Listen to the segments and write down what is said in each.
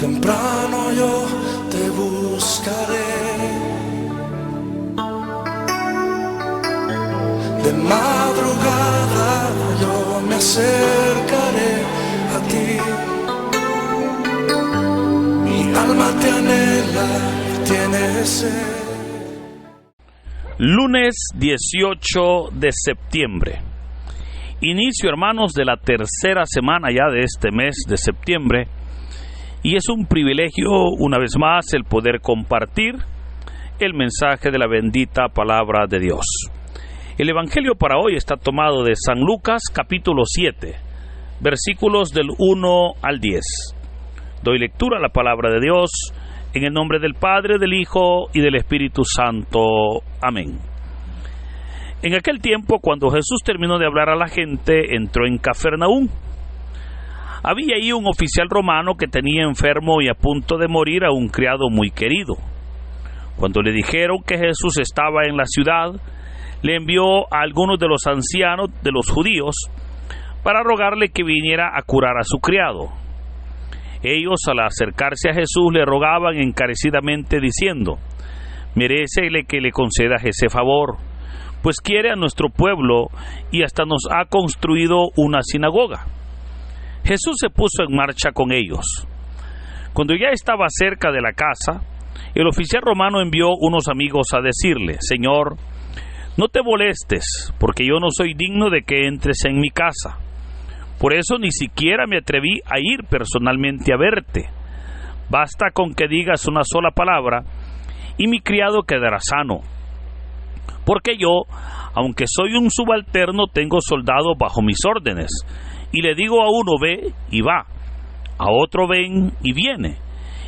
Temprano yo te buscaré, de madrugada yo me acercaré a ti. Mi alma te anhela y tiene sed. Lunes 18 de septiembre. Inicio, hermanos, de la tercera semana ya de este mes de septiembre. Y es un privilegio, una vez más, el poder compartir el mensaje de la bendita palabra de Dios. El evangelio para hoy está tomado de San Lucas, capítulo 7, versículos del 1 al 10. Doy lectura a la palabra de Dios en el nombre del Padre, del Hijo y del Espíritu Santo. Amén. En aquel tiempo, cuando Jesús terminó de hablar a la gente, entró en Cafarnaúm. Había ahí un oficial romano que tenía enfermo y a punto de morir a un criado muy querido. Cuando le dijeron que Jesús estaba en la ciudad, le envió a algunos de los ancianos de los judíos para rogarle que viniera a curar a su criado. Ellos, al acercarse a Jesús, le rogaban encarecidamente diciendo: «Merécele que le concedas ese favor, pues quiere a nuestro pueblo y hasta nos ha construido una sinagoga». Jesús se puso en marcha con ellos. Cuando ya estaba cerca de la casa, el oficial romano envió unos amigos a decirle: «Señor, no te molestes, porque yo no soy digno de que entres en mi casa. Por eso ni siquiera me atreví a ir personalmente a verte. Basta con que digas una sola palabra y mi criado quedará sano. Porque yo, aunque soy un subalterno, tengo soldados bajo mis órdenes, y le digo a uno ve y va, a otro ven y viene,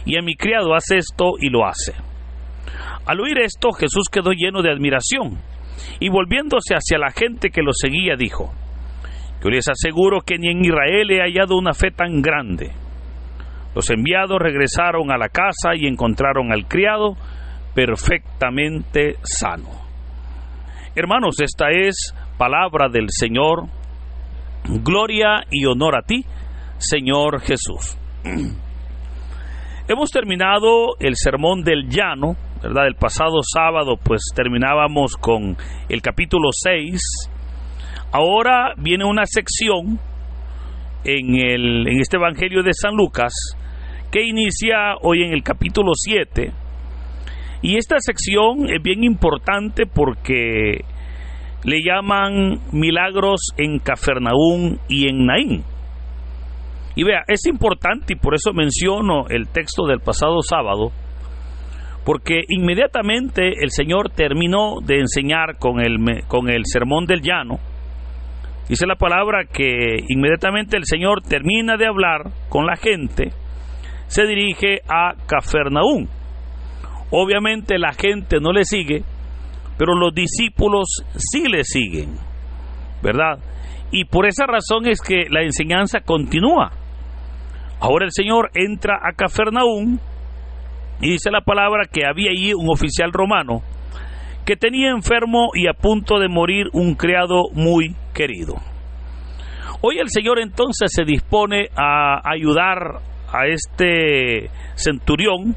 y a mi criado haz esto y lo hace». Al oír esto, Jesús quedó lleno de admiración, y volviéndose hacia la gente que lo seguía, dijo: «Yo les aseguro que ni en Israel he hallado una fe tan grande». Los enviados regresaron a la casa y encontraron al criado perfectamente sano. Hermanos, esta es palabra del Señor. Gloria y honor a ti, Señor Jesús. Hemos terminado el sermón del llano, ¿verdad? El pasado sábado pues terminábamos con el capítulo 6. Ahora viene una sección en este evangelio de San Lucas que inicia hoy en el capítulo 7. Y esta sección es bien importante porque le llaman milagros en Cafarnaúm y en Naín. Y vea, es importante, y por eso menciono el texto del pasado sábado, porque inmediatamente el Señor terminó de enseñar con el sermón del llano. Dice la palabra que inmediatamente el Señor termina de hablar con la gente, se dirige a Cafarnaúm. Obviamente la gente no le sigue, pero los discípulos sí le siguen, ¿verdad? Y por esa razón es que la enseñanza continúa. Ahora el Señor entra a Cafarnaúm y dice la palabra que había allí un oficial romano que tenía enfermo y a punto de morir un criado muy querido. Hoy el Señor entonces se dispone a ayudar a este centurión,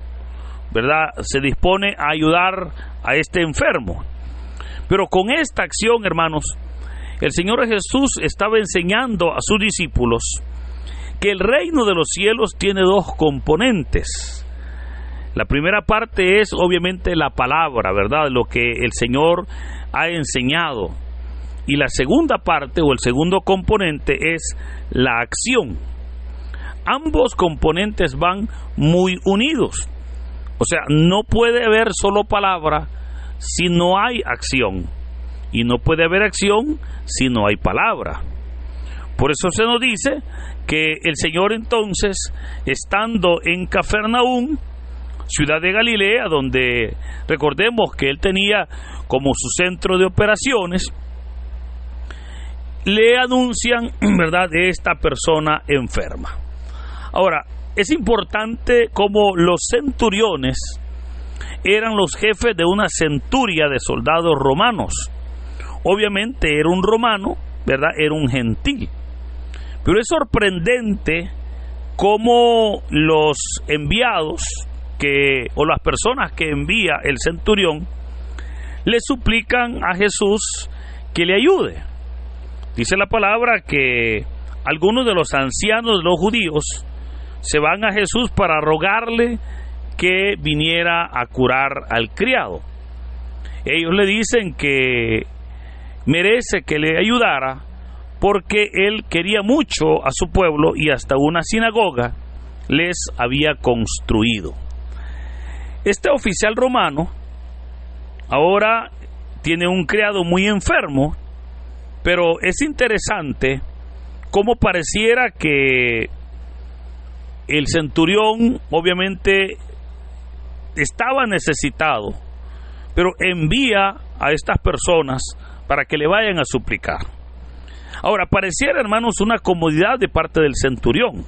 ¿verdad? Se dispone a ayudar a este enfermo. Pero con esta acción, hermanos, el Señor Jesús estaba enseñando a sus discípulos que el reino de los cielos tiene dos componentes. La primera parte es obviamente la palabra, ¿verdad? Lo que el Señor ha enseñado. Y la segunda parte o el segundo componente es la acción. Ambos componentes van muy unidos. O sea, no puede haber solo palabra si no hay acción, y no puede haber acción si no hay palabra. Por eso se nos dice que el Señor entonces, estando en Cafarnaúm, ciudad de Galilea, donde recordemos que Él tenía como su centro de operaciones, le anuncian, ¿verdad?, de esta persona enferma. Ahora, es importante como los centuriones eran los jefes de una centuria de soldados romanos. Obviamente era un romano, ¿verdad? Era un gentil. Pero es sorprendente cómo los enviados o las personas que envía el centurión le suplican a Jesús que le ayude. Dice la palabra que algunos de los ancianos de los judíos se van a Jesús para rogarle que viniera a curar al criado. Ellos le dicen que merece que le ayudara porque él quería mucho a su pueblo y hasta una sinagoga les había construido. Este oficial romano ahora tiene un criado muy enfermo, pero es interesante cómo pareciera que el centurión obviamente estaba necesitado, pero envía a estas personas para que le vayan a suplicar. Ahora, pareciera, hermanos, una comodidad de parte del centurión,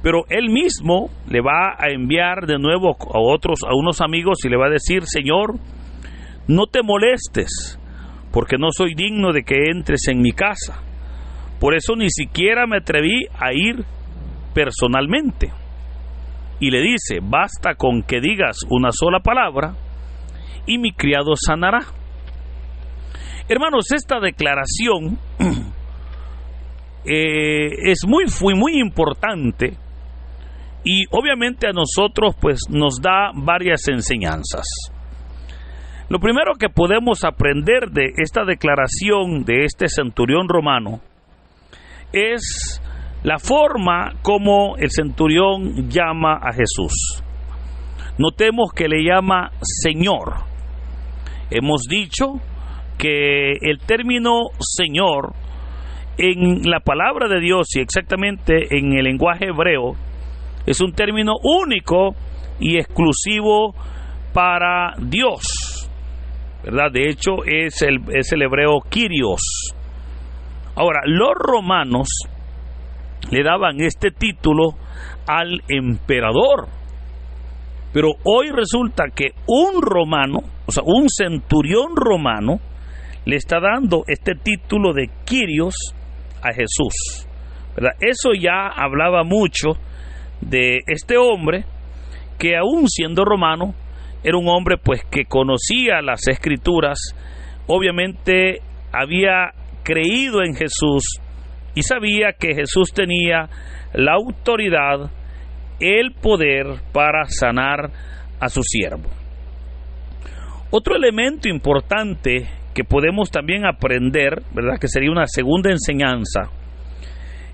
pero él mismo le va a enviar de nuevo a unos amigos y le va a decir: Señor, no te molestes, porque no soy digno de que entres en mi casa. Por eso ni siquiera me atreví a ir personalmente. Y le dice: basta con que digas una sola palabra y mi criado sanará. Hermanos, esta declaración fue muy importante y obviamente a nosotros pues nos da varias enseñanzas. Lo primero que podemos aprender de esta declaración de este centurión romano es la forma como el centurión llama a Jesús. Notemos que le llama Señor. Hemos dicho que el término Señor en la palabra de Dios y exactamente en el lenguaje hebreo es un término único y exclusivo para Dios, ¿verdad? De hecho es el hebreo Kyrios. Ahora, los romanos le daban este título al emperador, pero hoy resulta que un romano, o sea, un centurión romano, le está dando este título de Kyrios a Jesús, ¿verdad? Eso ya hablaba mucho de este hombre, que aún siendo romano, era un hombre pues que conocía las escrituras, obviamente había creído en Jesús y sabía que Jesús tenía la autoridad, el poder para sanar a su siervo. Otro elemento importante que podemos también aprender, ¿verdad?, que sería una segunda enseñanza,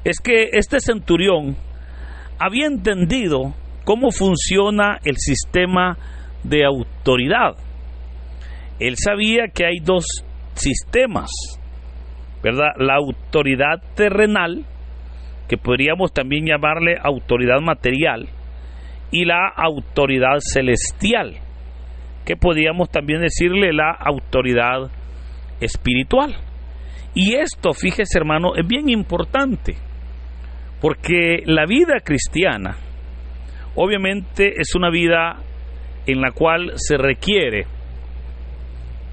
es que este centurión había entendido cómo funciona el sistema de autoridad. Él sabía que hay dos sistemas, ¿verdad? La autoridad terrenal, que podríamos también llamarle autoridad material, y la autoridad celestial, que podríamos también decirle la autoridad espiritual. Y esto, fíjese, hermano, es bien importante, porque la vida cristiana obviamente es una vida en la cual se requiere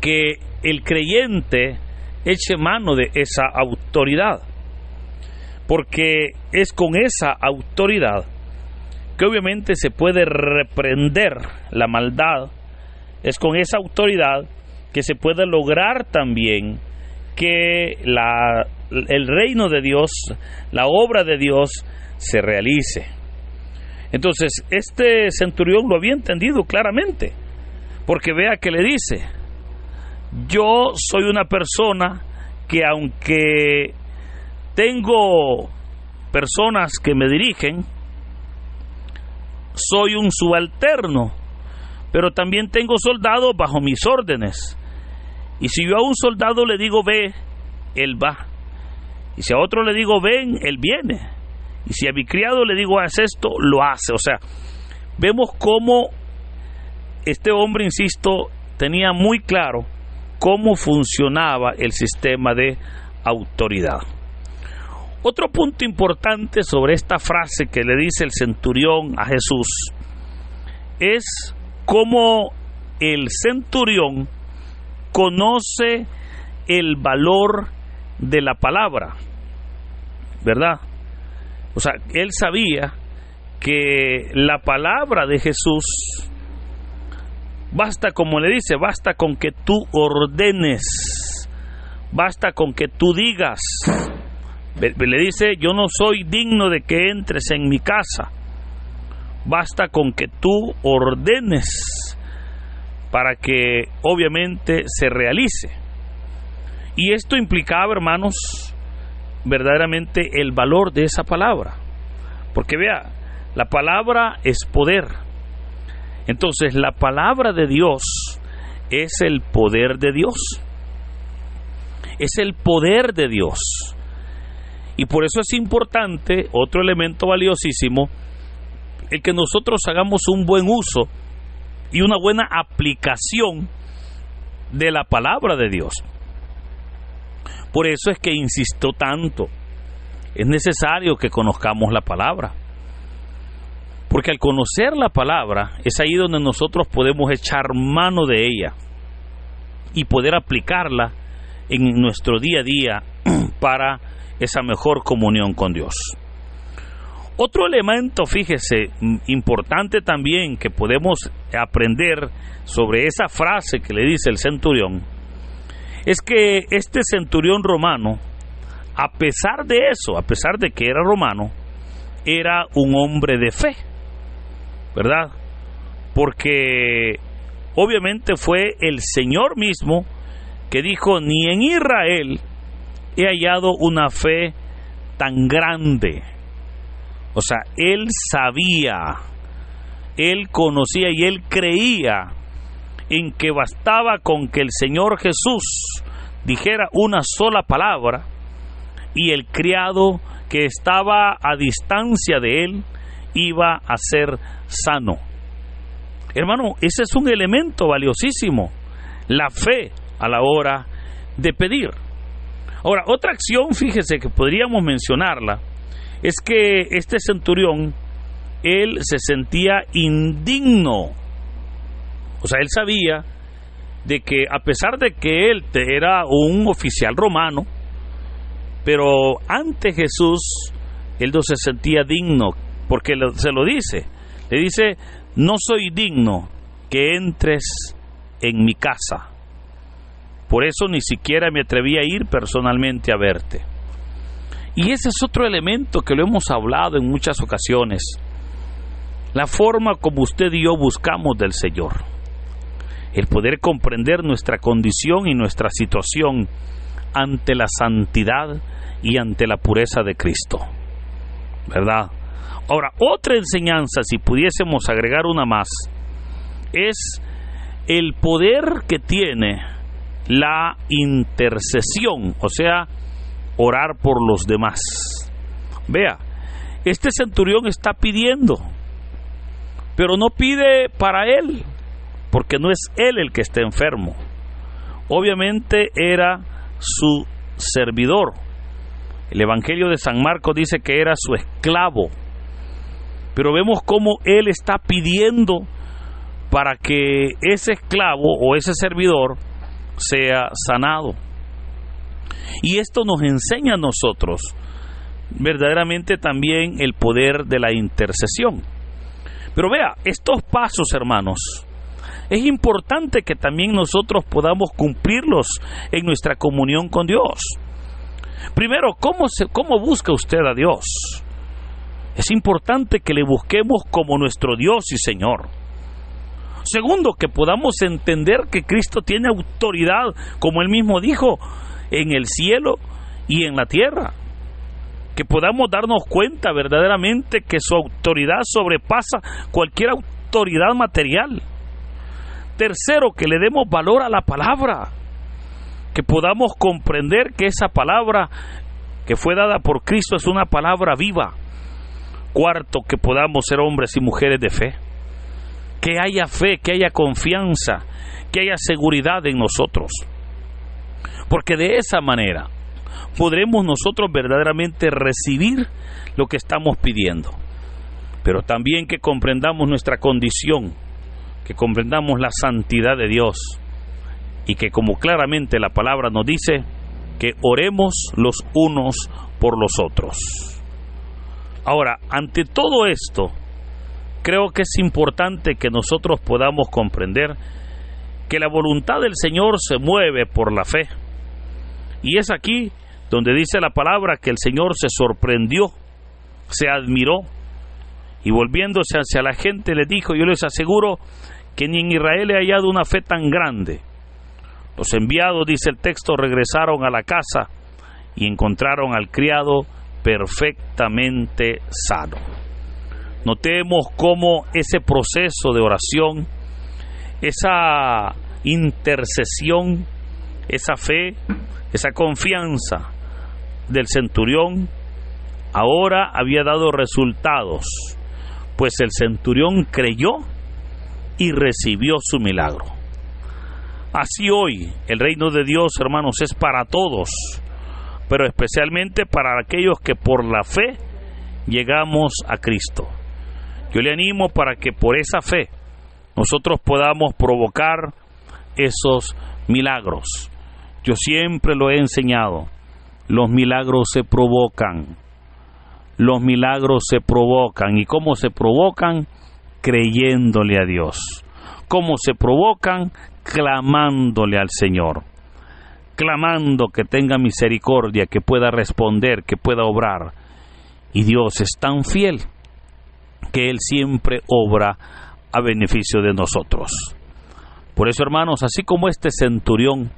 que el creyente eche mano de esa autoridad, porque es con esa autoridad que obviamente se puede reprender la maldad, es con esa autoridad que se puede lograr también que el reino de Dios, la obra de Dios se realice. Entonces, este centurión lo había entendido claramente, porque vea que le dice: yo soy una persona que, aunque tengo personas que me dirigen, soy un subalterno, pero también tengo soldados bajo mis órdenes. Y si yo a un soldado le digo ve, él va. Y si a otro le digo ven, él viene. Y si a mi criado le digo haz esto, lo hace. O sea, vemos cómo este hombre, insisto, tenía muy claro cómo funcionaba el sistema de autoridad. Otro punto importante sobre esta frase que le dice el centurión a Jesús es cómo el centurión conoce el valor de la palabra, ¿verdad? O sea, él sabía que la palabra de Jesús basta, como le dice, basta con que tú ordenes, basta con que tú digas. Le dice, yo no soy digno de que entres en mi casa. Basta con que tú ordenes para que obviamente se realice. Y esto implicaba, hermanos, verdaderamente el valor de esa palabra. Porque vea, la palabra es poder. Entonces, la palabra de Dios es el poder de Dios. Es el poder de Dios. Y por eso es importante, otro elemento valiosísimo, el que nosotros hagamos un buen uso y una buena aplicación de la palabra de Dios. Por eso es que insisto tanto, es necesario que conozcamos la palabra. Porque al conocer la palabra, es ahí donde nosotros podemos echar mano de ella y poder aplicarla en nuestro día a día para esa mejor comunión con Dios. Otro elemento, fíjese, importante también que podemos aprender sobre esa frase que le dice el centurión, es que este centurión romano, a pesar de eso, a pesar de que era romano, era un hombre de fe, ¿verdad? Porque obviamente fue el Señor mismo que dijo, ni en Israel he hallado una fe tan grande. O sea, él sabía, él conocía y él creía en que bastaba con que el Señor Jesús dijera una sola palabra y el criado que estaba a distancia de él iba a ser sano. Hermano, ese es un elemento valiosísimo, la fe a la hora de pedir. Ahora, otra acción, fíjese, que podríamos mencionarla, es que este centurión, él se sentía indigno. O sea, él sabía de que a pesar de que él era un oficial romano, pero ante Jesús, él no se sentía digno, porque se lo dice. Le dice, no soy digno que entres en mi casa. Por eso ni siquiera me atreví a ir personalmente a verte. Y ese es otro elemento que lo hemos hablado en muchas ocasiones. La forma como usted y yo buscamos del Señor. El poder comprender nuestra condición y nuestra situación ante la santidad y ante la pureza de Cristo, ¿verdad? Ahora, otra enseñanza, si pudiésemos agregar una más, es el poder que tiene la intercesión, o sea, orar por los demás. Vea, este centurión está pidiendo, pero no pide para él, porque no es él el que está enfermo. Obviamente era su servidor. El Evangelio de San Marcos dice que era su esclavo, pero vemos cómo él está pidiendo para que ese esclavo o ese servidor sea sanado. Y esto nos enseña a nosotros verdaderamente también el poder de la intercesión. Pero vea, estos pasos, hermanos, es importante que también nosotros podamos cumplirlos en nuestra comunión con Dios. Primero, ¿cómo busca usted a Dios? Es importante que le busquemos como nuestro Dios y Señor. Segundo, que podamos entender que Cristo tiene autoridad, como Él mismo dijo, en el cielo y en la tierra. Que podamos darnos cuenta verdaderamente que su autoridad sobrepasa cualquier autoridad material. Tercero, que le demos valor a la palabra. Que podamos comprender que esa palabra que fue dada por Cristo es una palabra viva. Cuarto, que podamos ser hombres y mujeres de fe. Que haya fe, que haya confianza, que haya seguridad en nosotros. Porque de esa manera podremos nosotros verdaderamente recibir lo que estamos pidiendo. Pero también que comprendamos nuestra condición, que comprendamos la santidad de Dios y que, como claramente la palabra nos dice, que oremos los unos por los otros. Ahora, ante todo esto, creo que es importante que nosotros podamos comprender que la voluntad del Señor se mueve por la fe. Y es aquí donde dice la palabra que el Señor se sorprendió, se admiró, y volviéndose hacia la gente le dijo: yo les aseguro que ni en Israel he hallado una fe tan grande. Los enviados, dice el texto, regresaron a la casa y encontraron al criado perfectamente sano. Notemos cómo ese proceso de oración, esa intercesión, esa fe, esa confianza del centurión ahora había dado resultados, pues el centurión creyó y recibió su milagro. Así hoy el reino de Dios, hermanos, es para todos, pero especialmente para aquellos que por la fe llegamos a Cristo. Yo le animo para que por esa fe nosotros podamos provocar esos milagros. Yo siempre lo he enseñado: los milagros se provocan. Los milagros se provocan. ¿Y cómo se provocan? Creyéndole a Dios. ¿Cómo se provocan? Clamándole al Señor. Clamando que tenga misericordia, que pueda responder, que pueda obrar. Y Dios es tan fiel que Él siempre obra a beneficio de nosotros. Por eso, hermanos, así como este centurión,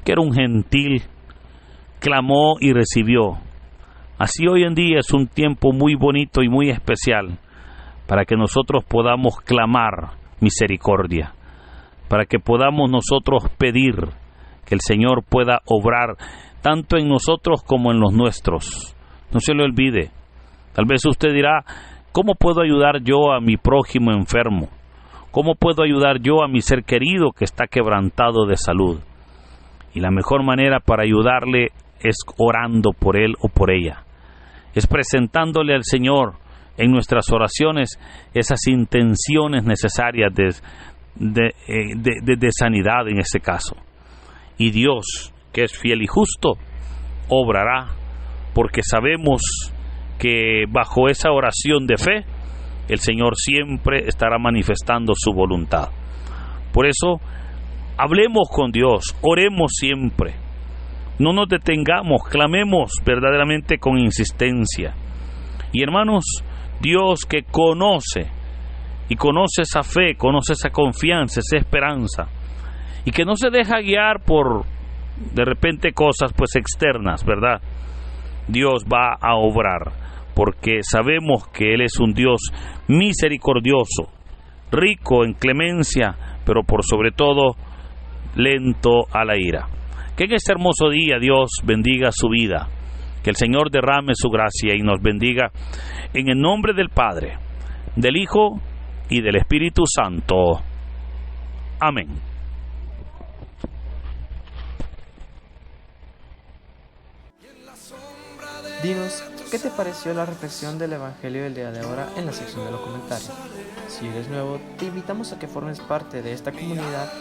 que era un gentil, clamó y recibió, así hoy en día es un tiempo muy bonito y muy especial para que nosotros podamos clamar misericordia, para que podamos nosotros pedir que el Señor pueda obrar tanto en nosotros como en los nuestros. No se lo olvide. Tal vez usted dirá: ¿cómo puedo ayudar yo a mi prójimo enfermo? ¿Cómo puedo ayudar yo a mi ser querido que está quebrantado de salud? Y la mejor manera para ayudarle es orando por él o por ella. Es presentándole al Señor en nuestras oraciones esas intenciones necesarias de sanidad en este caso. Y Dios, que es fiel y justo, obrará, porque sabemos que bajo esa oración de fe, el Señor siempre estará manifestando su voluntad. Por eso, hablemos con Dios, oremos siempre, no nos detengamos, clamemos verdaderamente con insistencia. Y hermanos, Dios que conoce esa fe, conoce esa confianza, esa esperanza, y que no se deja guiar por de repente cosas pues externas, ¿verdad? Dios va a obrar, porque sabemos que Él es un Dios misericordioso, rico en clemencia, pero por sobre todo lento a la ira. Que en este hermoso día Dios bendiga su vida, que el Señor derrame su gracia y nos bendiga en el nombre del Padre, del Hijo y del Espíritu Santo. Amén. Dinos, ¿qué te pareció la reflexión del Evangelio del día de ahora en la sección de los comentarios? Si eres nuevo, te invitamos a que formes parte de esta comunidad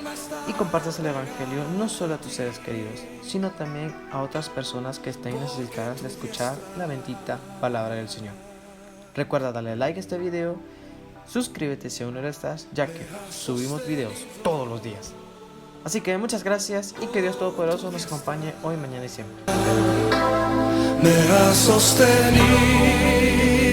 y compartas el Evangelio no solo a tus seres queridos, sino también a otras personas que estén necesitadas de escuchar la bendita palabra del Señor. Recuerda darle like a este video, suscríbete si aún no lo estás, ya que subimos videos todos los días. Así que muchas gracias y que Dios Todopoderoso nos acompañe hoy, mañana y siempre. Me ha sostenido.